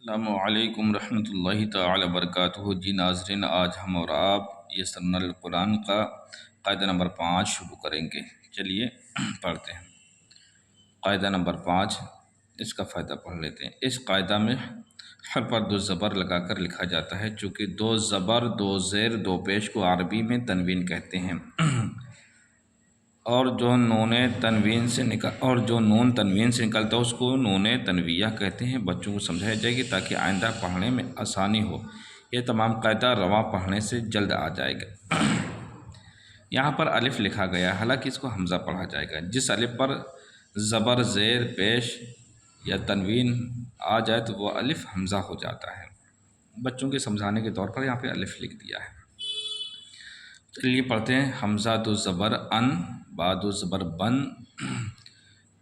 السلام علیکم ورحمۃ اللہ تعالی وبرکاتہ۔ جی ناظرین، آج ہم اور آپ یہ سرنل القرآن کا قاعدہ نمبر 5 شروع کریں گے۔ چلیے پڑھتے ہیں۔ قاعدہ نمبر 5، اس کا فائدہ پڑھ لیتے ہیں۔ اس قاعدہ میں حرف پر 2 زبر لگا کر لکھا جاتا ہے، چونکہ 2 زبر 2 زیر 2 پیش کو عربی میں تنوین کہتے ہیں، اور جو نون تنوین سے نکلتا ہے اس کو نون تنویہ کہتے ہیں۔ بچوں کو سمجھایا جائے گی تاکہ آئندہ پڑھنے میں آسانی ہو۔ یہ تمام قاعدہ رواں پڑھنے سے جلد آ جائے گا۔ یہاں پر الف لکھا گیا، حالانکہ اس کو حمزہ پڑھا جائے گا۔ جس الف پر زبر زیر پیش یا تنوین آ جائے تو وہ الف حمزہ ہو جاتا ہے۔ بچوں کے سمجھانے کے طور پر یہاں پہ الف لکھ دیا ہے۔ چلیے پڑھتے ہیں۔ حمزہ دو زبر ان، با دو زبر بن،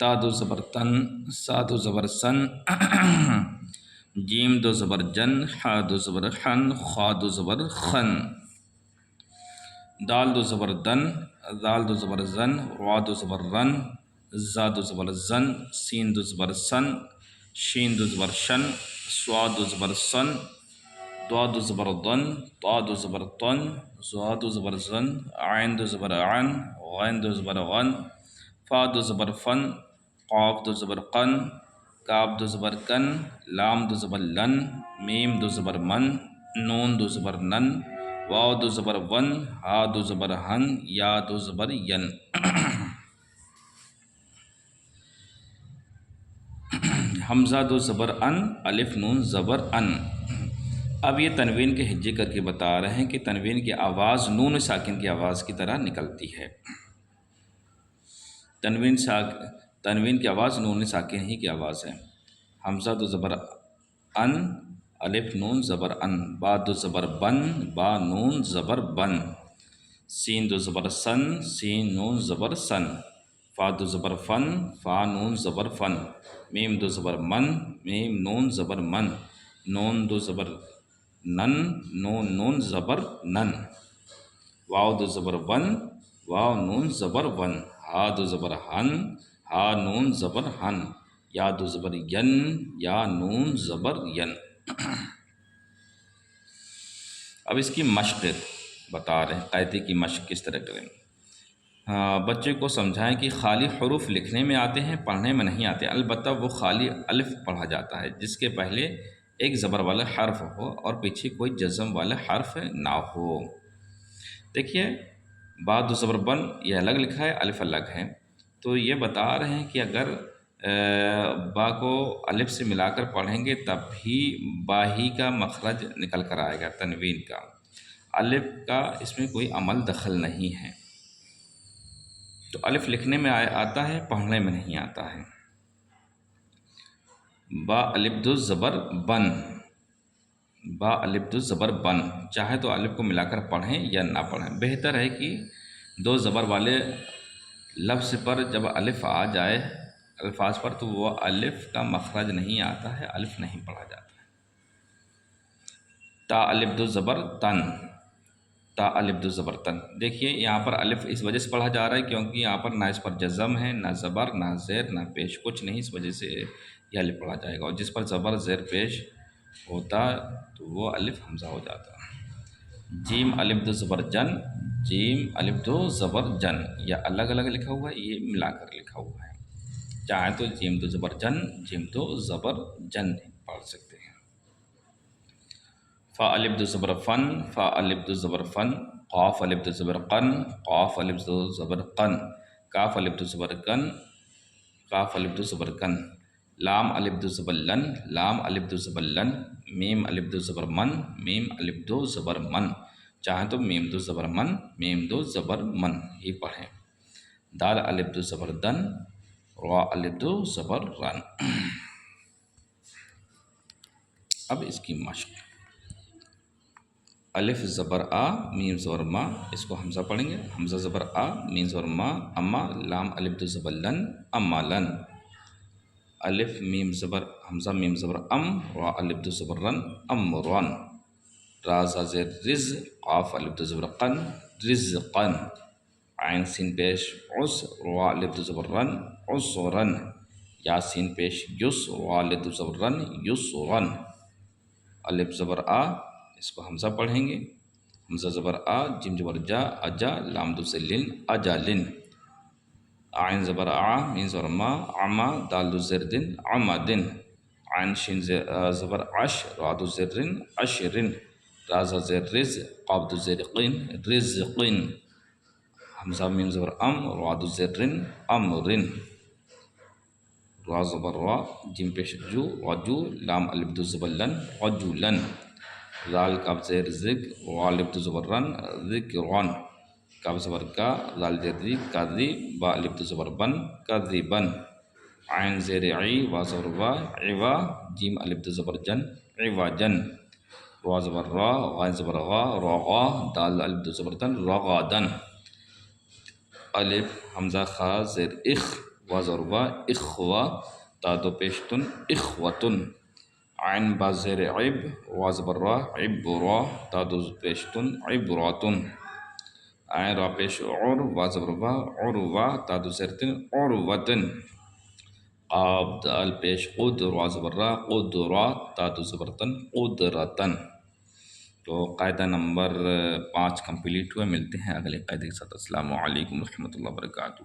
تا دو زبر تن، سا دو زبر سن، جیم دو زبر جن، حا دو زبر حن، خا دو زبر خن، دال دو زبر دن، ذال دو زبر زن، را دو زبر رن، زا دو زبر زن، سین دو زبر سن، شین دو زبر شن، سوا دو زبر سن، دوا دو زبر دن، طا دو زبر طن، زا دو زبر زن، عین دو زبر عن، غین دو زبر غن، فا دو زبر فن، قاف دو زبر قن، کاف دو زبر کن، لام دو زبر لن، میم دو زبر من، نون دو زبر نن، واو دو زبر ون، ہا دو زبر ہن، یا دو زبر ین۔ حمزہ دو زبر ان، الف نون زبر ان۔ اب یہ تنوین کے ہجے کر کے بتا رہے ہیں کہ تنوین کی آواز نون ساکن کی آواز کی طرح نکلتی ہے۔ تنوین کی آواز نون ساکن ہی کی آواز ہے۔ حمزہ دو زبر ان، الف نون زبر ان، با دو زبر بن، با نون زبر بن، سین دو زبر سن، سین نون زبر سن، فا دو زبر فن، فا نون زبر فن، میم دو زبر من، میم نون زبر من، نون دو زبر نن، نون زبر نن، واو دو زبر ون، واو نون زبر ون، ہا دو زبر ہن، ہا نون زبر ہن، یا دو زبر ین، یا نون زبر ین۔ اب اس کی مشق بتا رہے ہیں، قاعدے کی مشق کس طرح کریں۔ بچے کو سمجھائیں کہ خالی حروف لکھنے میں آتے ہیں، پڑھنے میں نہیں آتے، البتہ وہ خالی الف پڑھا جاتا ہے جس کے پہلے ایک زبر والا حرف ہو اور پیچھے کوئی جزم والا حرف نہ ہو۔ دیکھیے، با دو زبر بن یہ الگ لکھا ہے، الف الگ ہے، تو یہ بتا رہے ہیں کہ اگر با کو الف سے ملا کر پڑھیں گے تب بھی با ہی کا مخرج نکل کر آئے گا، تنوین کا۔ الف کا اس میں کوئی عمل دخل نہیں ہے، تو الف لکھنے میں آتا ہے، پڑھنے میں نہیں آتا ہے۔ با الف دو زبر بن، با الف دو زبر بن، چاہے تو الف کو ملا کر پڑھیں یا نہ پڑھیں، بہتر ہے کہ 2 زبر والے لفظ پر جب الف آ جائے الفاظ پر تو وہ الف کا مخرج نہیں آتا ہے، الف نہیں پڑھا جاتا ہے۔ تا الف دو زبر تن، تا الف دو زبر تن، دیکھیے یہاں پر الف اس وجہ سے پڑھا جا رہا ہے کیونکہ یہاں پر نہ اس پر جزم ہے، نہ زبر، نہ زیر، نہ پیش، کچھ نہیں، اس وجہ سے یہ الف پڑھا جائے گا، اور جس پر زبر زیر پیش ہوتا تو وہ الف حمزہ ہو جاتا۔ جیم الف دو زبر جن، جیم الف دو زبر جن، یا الگ الگ لکھا ہوا ہے، یہ ملا کر لکھا ہوا ہے، چاہے تو جیم دو زبر جن، جیم دو زبر جن پڑھ سکتے ہیں۔ فا الف دو زبر فن، فا الف دو زبر فن، قاف الف دو زبر قن، قاف الف دو زبر قن، کاف الف دو زبر کن، کاف الف دو زبر کن، لام الف دو زبر لن، لام الف دو زبر لن، میم الف دو زبر من، میم الف دو زبر من، چاہیں تو میم دو زبر من، میم دو زبر من ہی پڑھیں۔ دال الف دو زبر دن، را الف دو زبر رن۔ اب اس کی مشق، الف زبر آ، میم زبر ما، اس کو حمزہ پڑھیں گے، حمزہ زبر آ، میم زبر ما، اما، لام الف دو زبر لن، اما لن، الف میم زبر حمزہ میم زبر ام، را الف دو زبر رن، ام رن، را زا زیر رز، قاف الف دو زبر قن، رز قن، عین سین پیش عس، را الف دو زبر رن، عس رن، یا سین پیش یس، را الف دو زبر رن، یس رن، الف زبر آ، اس کو حمزہ پڑھیں گے، حمزہ زبر آ، جیم زبر جا، اجا، لام دو سے لن، اجالن، عین زبر آ، مین زبر ما، عما، دال دو زر دن، عمدن، عین شین زبر عش، را دو زرن، عشرن، را زر رز، قاب دو زر قین، رزقن، حمزہ میم زبر ام، را دو زرن، امرن، را زبر را، جیم پیش جو، رجو، لام الف دو زبر لن، رجولن، لال کاف زیر زگ، را الف دو زبر رن، ذکرن، کاف زبر کا، لال زیر ری، کذی، با الف دو زبر بن، کذبن، عین زیر عی، وا زبر وا، عوا، جیم الف دو زبر جن، عوجن، را زبر را، غین زبر غا، رغا، دال الف دو زبر دن، رغادن، الف حمزہ خا زیر اخ، وا زبر وا، اخوا، تا دو پیشتن، اخوتن، عین با زیر عب، وا زبر را، عبرا، تا دو پیشتن، عبراتن، عین را پیش عر، وا زبر وا، عروا، تا دو زرتن، عروتن، قاب دال پیش قد، را زبر را، قدرا، تا دو زبرتن، قدرتن۔ تو قاعدہ نمبر 5 کمپلیٹ ہوئے، ملتے ہیں اگلے قاعدے کے ساتھ۔ السلام علیکم ورحمۃ اللہ وبرکاتہ۔